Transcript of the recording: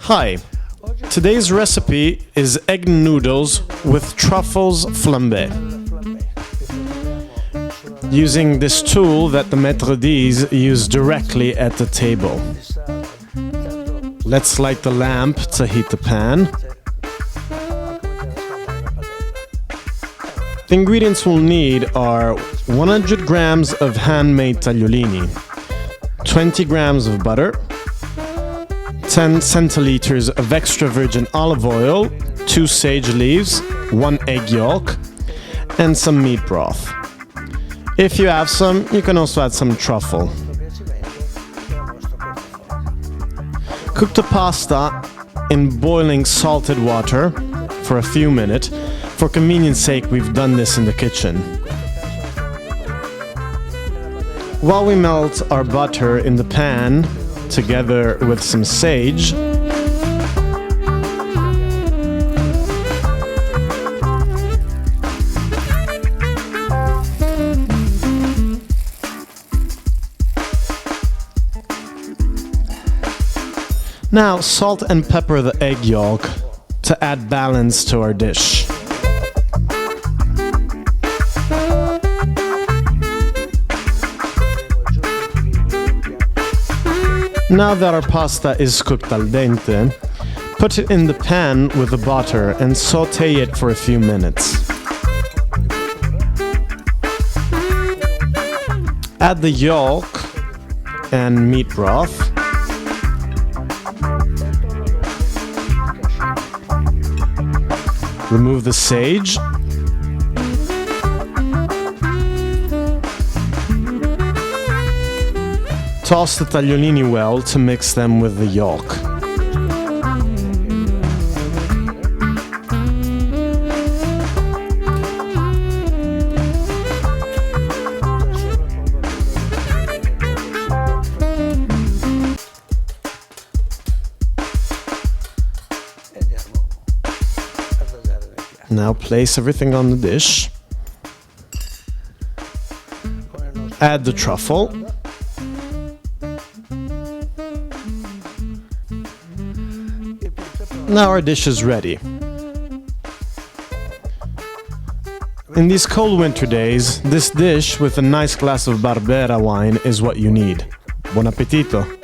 Hi, today's recipe is egg noodles with truffles flambè. Using this tool that the maître d's use directly at the table. Let's light the lamp to heat the pan. The ingredients we'll need are 100 grams of handmade tagliolini, 20 grams of butter, 10 centiliters of extra virgin olive oil, 2 sage leaves, 1 egg yolk, and some meat broth. If you have some, you can also add some truffle. Cook the pasta in boiling salted water for a few minutes. For convenience sake, we've done this in the kitchen. While we melt our butter in the pan, together with some sage, now salt and pepper the egg yolk to add balance to our dish. Now that our pasta is cooked al dente, put it in the pan with the butter and sauté it for a few minutes. Add the yolk and meat broth. Remove the sage. Toss the tagliolini well to mix them with the yolk. Now place everything on the dish. Add the truffle. Now our dish is ready. In these cold winter days, this dish with a nice glass of Barbera wine is what you need. Buon appetito!